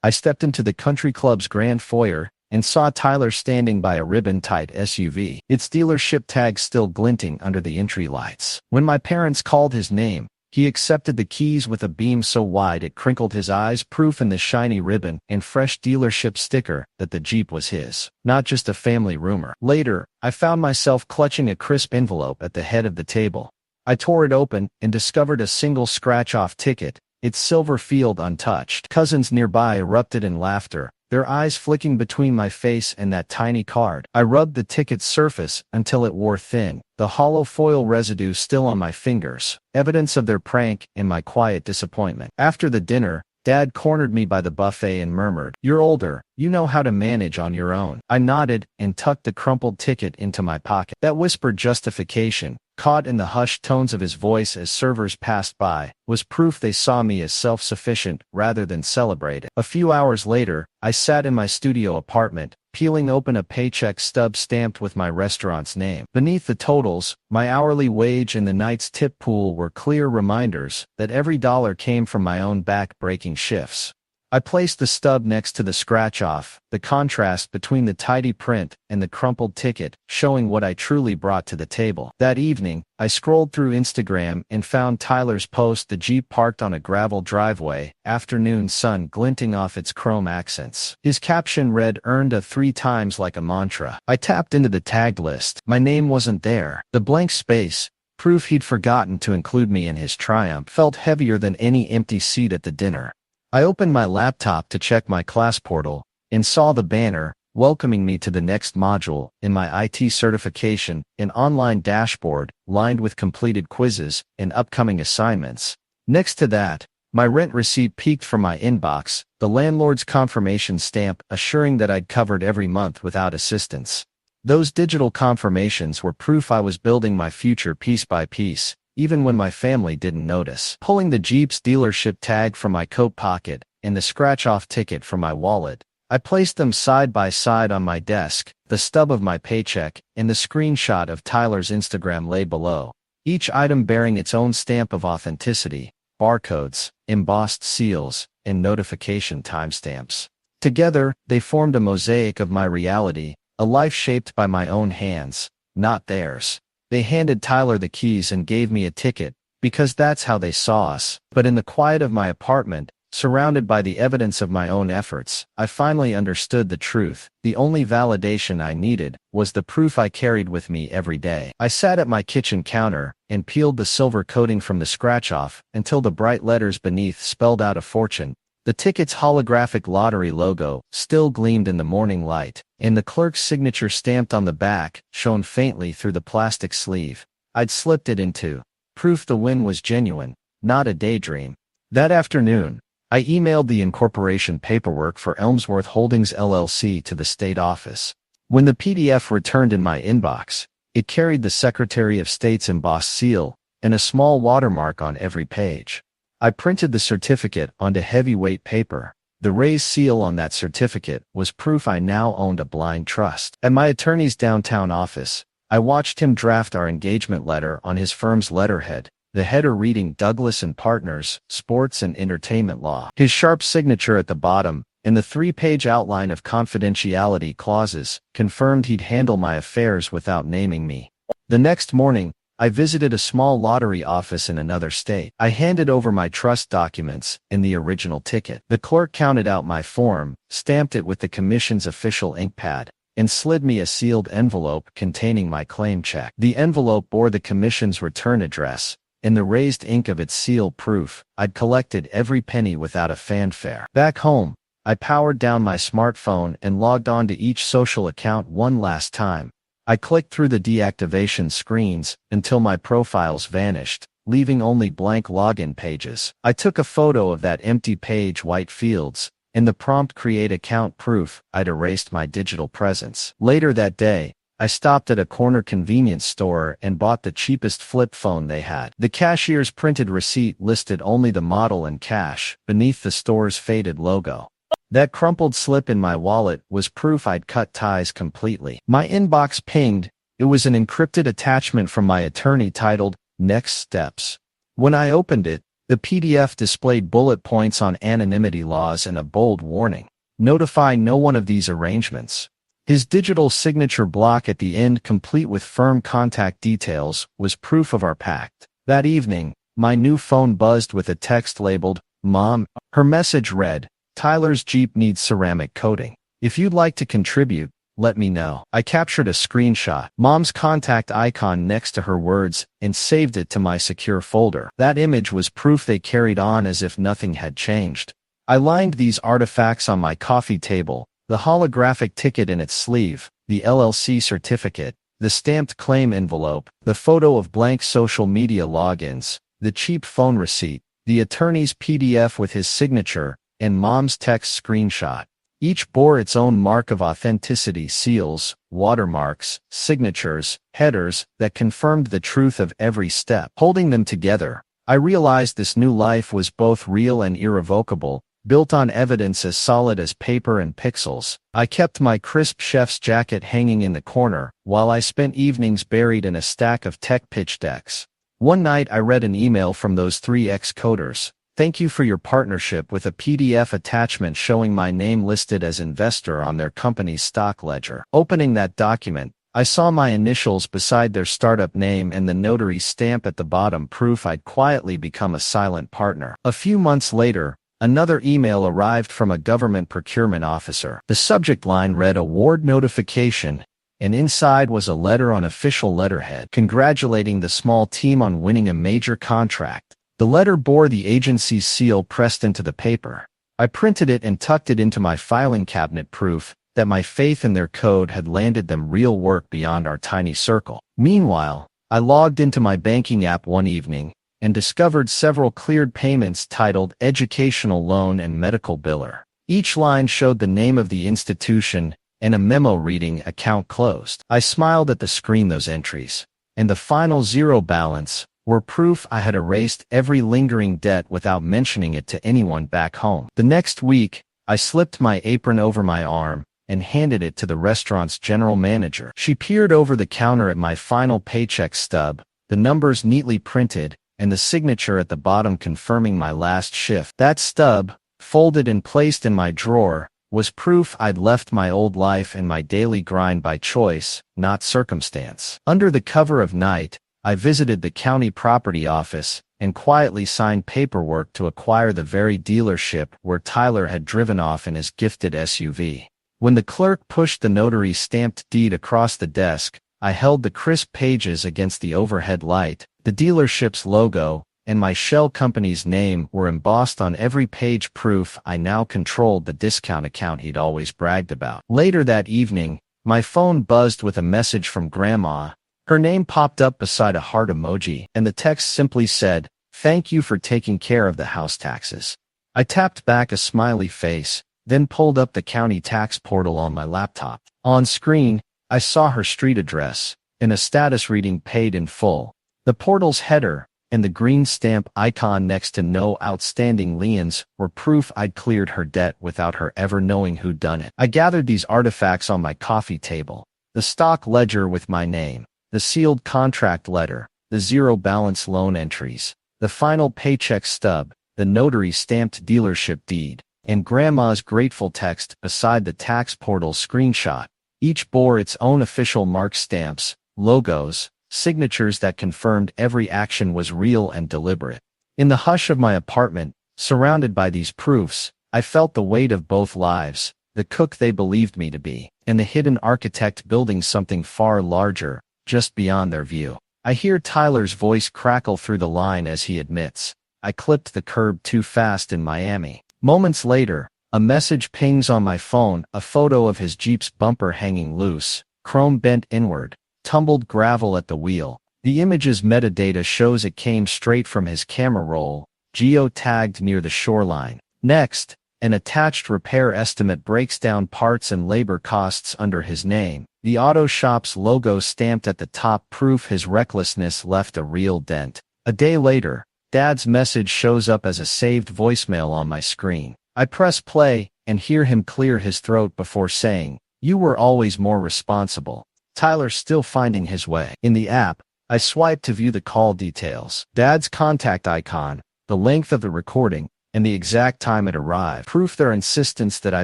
I stepped into the country club's grand foyer and saw Tyler standing by a ribbon-tied SUV, its dealership tag still glinting under the entry lights. When my parents called his name, he accepted the keys with a beam so wide it crinkled his eyes, proof in the shiny ribbon and fresh dealership sticker that the Jeep was his, not just a family rumor. Later, I found myself clutching a crisp envelope at the head of the table. I tore it open and discovered a single scratch-off ticket, its silver field untouched. Cousins nearby erupted in laughter, their eyes flicking between my face and that tiny card. I rubbed the ticket's surface until it wore thin, the hollow foil residue still on my fingers, evidence of their prank and my quiet disappointment. After the dinner, Dad cornered me by the buffet and murmured, "You're older, you know how to manage on your own." I nodded and tucked the crumpled ticket into my pocket. That whispered justification, caught in the hushed tones of his voice as servers passed by, was proof they saw me as self-sufficient rather than celebrated. A few hours later, I sat in my studio apartment, peeling open a paycheck stub stamped with my restaurant's name. Beneath the totals, my hourly wage and the night's tip pool were clear reminders that every dollar came from my own back-breaking shifts. I placed the stub next to the scratch-off, the contrast between the tidy print and the crumpled ticket, showing what I truly brought to the table. That evening, I scrolled through Instagram and found Tyler's post, the Jeep parked on a gravel driveway, afternoon sun glinting off its chrome accents. His caption read, "Earned a 3 times like a mantra." I tapped into the tagged list. My name wasn't there. The blank space, proof he'd forgotten to include me in his triumph, felt heavier than any empty seat at the dinner. I opened my laptop to check my class portal and saw the banner welcoming me to the next module in my IT certification, an online dashboard lined with completed quizzes and upcoming assignments. Next to that, my rent receipt peeked from my inbox, the landlord's confirmation stamp assuring that I'd covered every month without assistance. Those digital confirmations were proof I was building my future piece by piece, even when my family didn't notice. Pulling the Jeep's dealership tag from my coat pocket and the scratch-off ticket from my wallet, I placed them side by side on my desk. The stub of my paycheck and the screenshot of Tyler's Instagram lay below, each item bearing its own stamp of authenticity, barcodes, embossed seals, and notification timestamps. Together, they formed a mosaic of my reality, a life shaped by my own hands, not theirs. They handed Tyler the keys and gave me a ticket, because that's how they saw us. But in the quiet of my apartment, surrounded by the evidence of my own efforts, I finally understood the truth. The only validation I needed was the proof I carried with me every day. I sat at my kitchen counter and peeled the silver coating from the scratch-off until the bright letters beneath spelled out a fortune. The ticket's holographic lottery logo still gleamed in the morning light, and the clerk's signature stamped on the back shone faintly through the plastic sleeve. I'd slipped it into proof the win was genuine, not a daydream. That afternoon, I emailed the incorporation paperwork for Elmsworth Holdings LLC to the state office. When the PDF returned in my inbox, it carried the Secretary of State's embossed seal and a small watermark on every page. I printed the certificate onto heavyweight paper. The raised seal on that certificate was proof I now owned a blind trust. At my attorney's downtown office, I watched him draft our engagement letter on his firm's letterhead, the header reading Douglas and Partners, Sports and Entertainment Law. His sharp signature at the bottom, and the 3-page outline of confidentiality clauses, confirmed he'd handle my affairs without naming me. The next morning, I visited a small lottery office in another state. I handed over my trust documents and the original ticket. The clerk counted out my form, stamped it with the commission's official ink pad, and slid me a sealed envelope containing my claim check. The envelope bore the commission's return address, and the raised ink of its seal proof I'd collected every penny without a fanfare. Back home, I powered down my smartphone and logged on to each social account one last time. I clicked through the deactivation screens until my profiles vanished, leaving only blank login pages. I took a photo of that empty page, white fields, and the prompt create account proof I'd erased my digital presence. Later that day, I stopped at a corner convenience store and bought the cheapest flip phone they had. The cashier's printed receipt listed only the model and cash, beneath the store's faded logo. That crumpled slip in my wallet was proof I'd cut ties completely. My inbox pinged. It was an encrypted attachment from my attorney titled, "Next Steps." When I opened it, The PDF displayed bullet points on anonymity laws and a bold warning. Notify no one of these arrangements. His digital signature block at the end, complete with firm contact details, was proof of our pact. That evening, my new phone buzzed with a text labeled, "Mom." Her message read, "Tyler's Jeep needs ceramic coating. If you'd like to contribute, let me know." I captured a screenshot, Mom's contact icon next to her words, and saved it to my secure folder. That image was proof they carried on as if nothing had changed. I lined these artifacts on my coffee table, the holographic ticket in its sleeve, the LLC certificate, the stamped claim envelope, the photo of blank social media logins, the cheap phone receipt, the attorney's PDF with his signature, and Mom's text screenshot. Each bore its own mark of authenticity: seals, watermarks, signatures, headers that confirmed the truth of every step. Holding them together, I realized this new life was both real and irrevocable, built on evidence as solid as paper and pixels. I kept my crisp chef's jacket hanging in the corner, while I spent evenings buried in a stack of tech pitch decks. One night I read an email from those 3 ex-coders. "Thank you for your partnership," with a PDF attachment showing my name listed as investor on their company's stock ledger. Opening that document, I saw my initials beside their startup name and the notary stamp at the bottom, proof I'd quietly become a silent partner. A few months later, another email arrived from a government procurement officer. The subject line read "Award Notification," and inside was a letter on official letterhead, congratulating the small team on winning a major contract. The letter bore the agency's seal pressed into the paper. I printed it and tucked it into my filing cabinet, proof that my faith in their code had landed them real work beyond our tiny circle. Meanwhile, I logged into my banking app one evening and discovered several cleared payments titled Educational Loan and Medical Biller. Each line showed the name of the institution and a memo reading "Account closed." I smiled at the screen. Those entries, and the final zero balance, were proof I had erased every lingering debt without mentioning it to anyone back home. The next week, I slipped my apron over my arm and handed it to the restaurant's general manager. She peered over the counter at my final paycheck stub, the numbers neatly printed, and the signature at the bottom confirming my last shift. That stub, folded and placed in my drawer, was proof I'd left my old life and my daily grind by choice, not circumstance. Under the cover of night, I visited the county property office and quietly signed paperwork to acquire the very dealership where Tyler had driven off in his gifted SUV. When the clerk pushed the notary's stamped deed across the desk, I held the crisp pages against the overhead light. The dealership's logo and my shell company's name were embossed on every page, proof I now controlled the discount account he'd always bragged about. Later that evening, my phone buzzed with a message from Grandma. Her name popped up beside a heart emoji, and the text simply said, "Thank you for taking care of the house taxes." I tapped back a smiley face, then pulled up the county tax portal on my laptop. On screen, I saw her street address, and a status reading "Paid in full." The portal's header and the green stamp icon next to "No outstanding liens" were proof I'd cleared her debt without her ever knowing who'd done it. I gathered these artifacts on my coffee table: the stock ledger with my name, the sealed contract letter, the zero balance loan entries, the final paycheck stub, the notary stamped dealership deed, and Grandma's grateful text beside the tax portal screenshot. Each bore its own official mark, stamps, logos, signatures that confirmed every action was real and deliberate. In the hush of my apartment, surrounded by these proofs, I felt the weight of both lives, the cook they believed me to be, and the hidden architect building something far larger, just beyond their view. I hear Tyler's voice crackle through the line as he admits, "I clipped the curb too fast in Miami." Moments later, a message pings on my phone, a photo of his Jeep's bumper hanging loose, chrome bent inward, tumbled gravel at the wheel. The image's metadata shows it came straight from his camera roll, geo-tagged near the shoreline. Next, an attached repair estimate breaks down parts and labor costs under his name, the auto shop's logo stamped at the top, proof his recklessness left a real dent. A day later, Dad's message shows up as a saved voicemail on my screen. I press play and hear him clear his throat before saying, "You were always more responsible." Tyler's still finding his way. In the app, I swipe to view the call details. Dad's contact icon, the length of the recording, and the exact time it arrived. Proof their insistence that I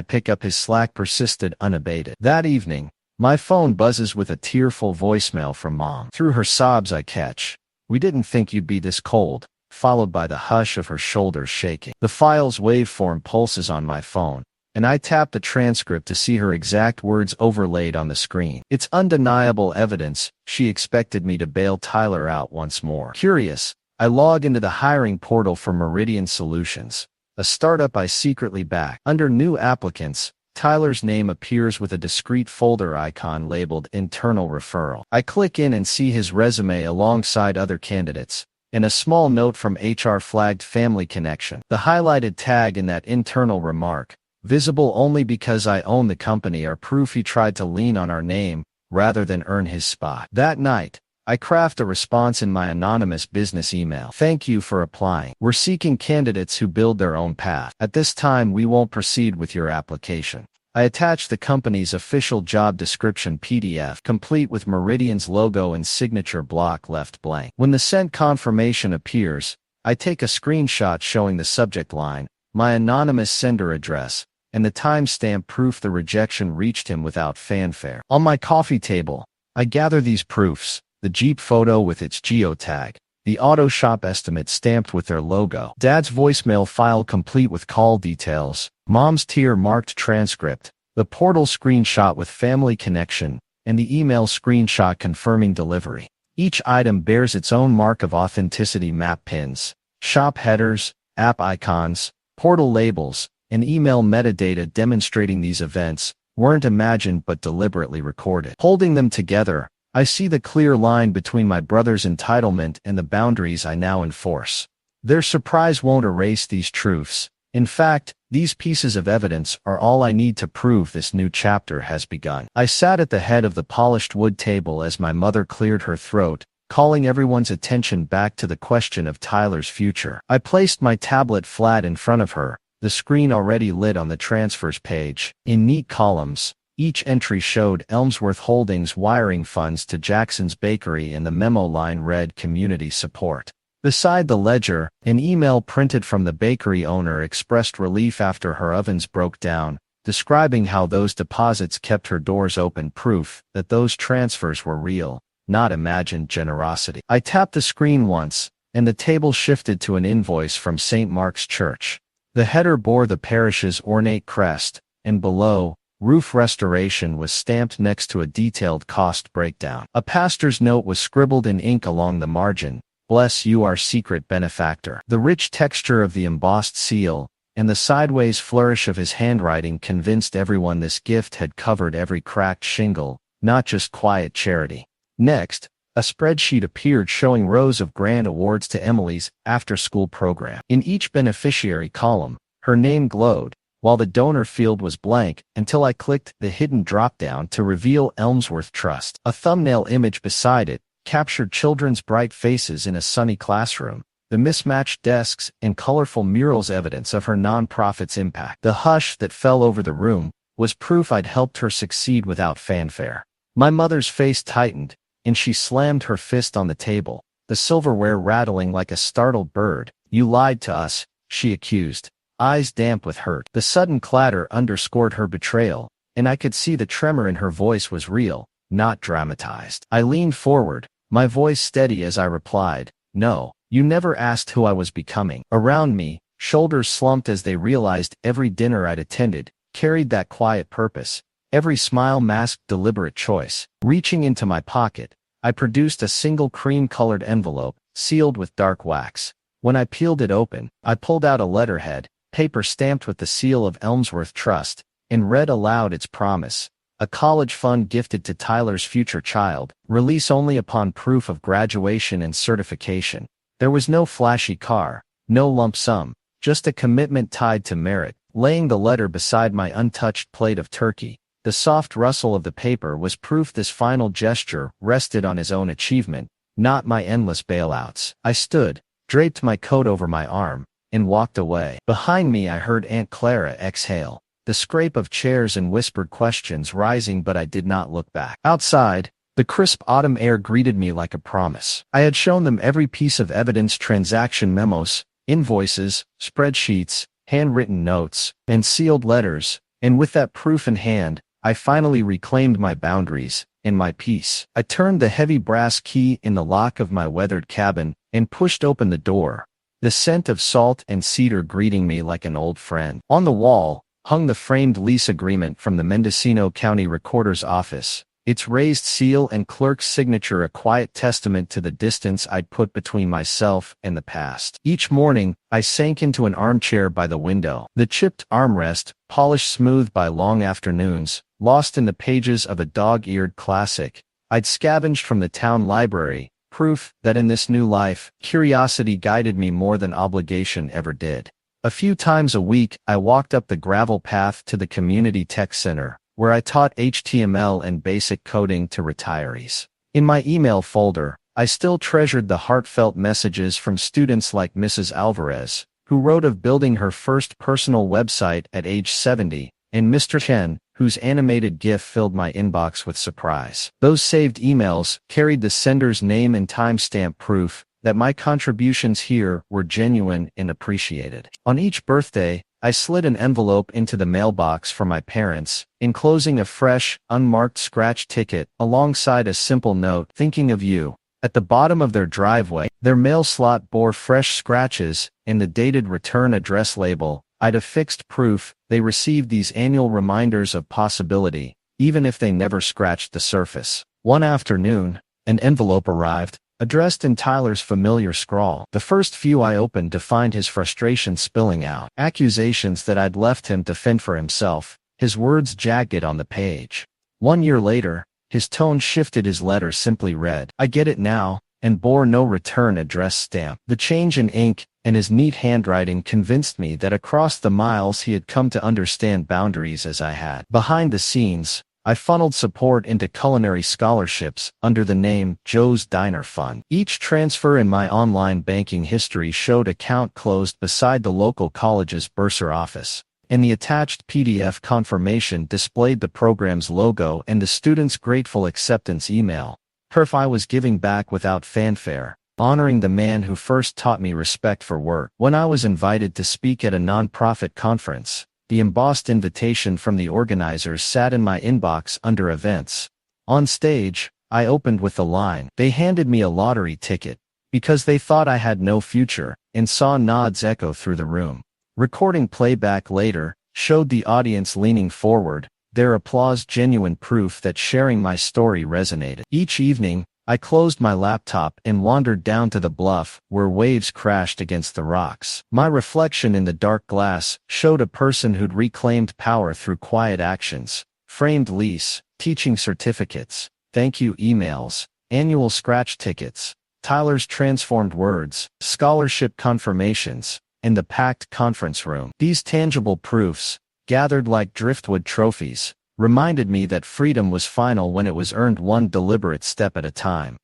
pick up his slack persisted unabated. That evening, my phone buzzes with a tearful voicemail from Mom. Through her sobs I catch, "We didn't think you'd be this cold," followed by the hush of her shoulders shaking. The file's waveform pulses on my phone, and I tap the transcript to see her exact words overlaid on the screen. It's undeniable evidence. She expected me to bail Tyler out once more. Curious, I log into the hiring portal for Meridian Solutions, a startup I secretly back. Under new applicants, Tyler's name appears with a discrete folder icon labeled Internal Referral. I click in and see his resume alongside other candidates, and a small note from HR flagged Family Connection. The highlighted tag in that internal remark, visible only because I own the company, are proof he tried to lean on our name rather than earn his spot. That night, I craft a response in my anonymous business email. "Thank you for applying. We're seeking candidates who build their own path. At this time, we won't proceed with your application." I attach the company's official job description PDF, complete with Meridian's logo and signature block left blank. When the sent confirmation appears, I take a screenshot showing the subject line, my anonymous sender address, and the timestamp, proof the rejection reached him without fanfare. On my coffee table, I gather these proofs: the Jeep photo with its geotag, the auto shop estimate stamped with their logo, Dad's voicemail file complete with call details, Mom's tier-marked transcript, the portal screenshot with Family Connection, and the email screenshot confirming delivery. Each item bears its own mark of authenticity: map pins, shop headers, app icons, portal labels, and email metadata demonstrating these events weren't imagined but deliberately recorded. Holding them together, I see the clear line between my brother's entitlement and the boundaries I now enforce. Their surprise won't erase these truths. In fact, these pieces of evidence are all I need to prove this new chapter has begun. I sat at the head of the polished wood table as my mother cleared her throat, calling everyone's attention back to the question of Tyler's future. I placed my tablet flat in front of her, the screen already lit on the transfers page. In neat columns, each entry showed Elmsworth Holdings wiring funds to Jackson's Bakery, and the memo line read Community Support. Beside the ledger, an email printed from the bakery owner expressed relief after her ovens broke down, describing how those deposits kept her doors open, proof that those transfers were real, not imagined generosity. I tapped the screen once, and the table shifted to an invoice from St. Mark's Church. The header bore the parish's ornate crest, and below, roof restoration was stamped next to a detailed cost breakdown. A pastor's note was scribbled in ink along the margin: "Bless you, our secret benefactor." The rich texture of the embossed seal, and the sideways flourish of his handwriting convinced everyone this gift had covered every cracked shingle, not just quiet charity. Next, a spreadsheet appeared showing rows of grant awards to Emily's after-school program. In each beneficiary column, her name glowed, while the donor field was blank, until I clicked the hidden drop-down to reveal Elmsworth Trust. A thumbnail image beside it captured children's bright faces in a sunny classroom, the mismatched desks and colorful murals evidence of her nonprofit's impact. The hush that fell over the room was proof I'd helped her succeed without fanfare. My mother's face tightened, and she slammed her fist on the table, the silverware rattling like a startled bird. "You lied to us," she accused, eyes damp with hurt. The sudden clatter underscored her betrayal, and I could see the tremor in her voice was real, not dramatized. I leaned forward, my voice steady as I replied, "No, you never asked who I was becoming." Around me, shoulders slumped as they realized every dinner I'd attended carried that quiet purpose. Every smile masked deliberate choice. Reaching into my pocket, I produced a single cream-colored envelope, sealed with dark wax. When I peeled it open, I pulled out a letterhead, paper stamped with the seal of Elmsworth Trust, and read aloud its promise: a college fund gifted to Tyler's future child, release only upon proof of graduation and certification. There was no flashy car, no lump sum, just a commitment tied to merit. Laying the letter beside my untouched plate of turkey, the soft rustle of the paper was proof this final gesture rested on his own achievement, not my endless bailouts. I stood, draped my coat over my arm, and walked away. Behind me I heard Aunt Clara exhale, the scrape of chairs and whispered questions rising, but I did not look back. Outside, the crisp autumn air greeted me like a promise. I had shown them every piece of evidence: transaction memos, invoices, spreadsheets, handwritten notes, and sealed letters, and with that proof in hand, I finally reclaimed my boundaries and my peace. I turned the heavy brass key in the lock of my weathered cabin and pushed open the door, the scent of salt and cedar greeting me like an old friend. On the wall hung the framed lease agreement from the Mendocino County Recorder's office, its raised seal and clerk's signature a quiet testament to the distance I'd put between myself and the past. Each morning, I sank into an armchair by the window, the chipped armrest, polished smooth by long afternoons, lost in the pages of a dog-eared classic I'd scavenged from the town library, proof that in this new life, curiosity guided me more than obligation ever did. A few times a week, I walked up the gravel path to the Community Tech Center, where I taught HTML and basic coding to retirees. In my email folder, I still treasured the heartfelt messages from students like Mrs. Alvarez, who wrote of building her first personal website at age 70, and Mr. Chen, whose animated GIF filled my inbox with surprise. Those saved emails carried the sender's name and timestamp proof that my contributions here were genuine and appreciated. On each birthday, I slid an envelope into the mailbox for my parents, enclosing a fresh, unmarked scratch ticket alongside a simple note, "Thinking of you." At the bottom of their driveway, their mail slot bore fresh scratches, and the dated return address label. I'd affixed proof they received these annual reminders of possibility, even if they never scratched the surface. One afternoon, an envelope arrived, addressed in Tyler's familiar scrawl. The first few I opened to find his frustration spilling out. Accusations that I'd left him to fend for himself, his words jagged on the page. 1 year later, his tone shifted. His letter simply read, "I get it now," and bore no return address stamp. The change in ink and his neat handwriting convinced me that across the miles he had come to understand boundaries as I had. Behind the scenes, I funneled support into culinary scholarships under the name Joe's Diner Fund. Each transfer in my online banking history showed account closed beside the local college's bursar office, and the attached PDF confirmation displayed the program's logo and the student's grateful acceptance email. Perf I was giving back without fanfare, honoring the man who first taught me respect for work. When I was invited to speak at a nonprofit conference, the embossed invitation from the organizers sat in my inbox under events. On stage, I opened with the line, "They handed me a lottery ticket because they thought I had no future," and saw nods echo through the room. Recording playback later showed the audience leaning forward, their applause genuine proof that sharing my story resonated. Each evening, I closed my laptop and wandered down to the bluff where waves crashed against the rocks. My reflection in the dark glass showed a person who'd reclaimed power through quiet actions, framed lease, teaching certificates, thank you emails, annual scratch tickets, Tyler's transformed words, scholarship confirmations, and the packed conference room. These tangible proofs, gathered like driftwood trophies, reminded me that freedom was final when it was earned one deliberate step at a time.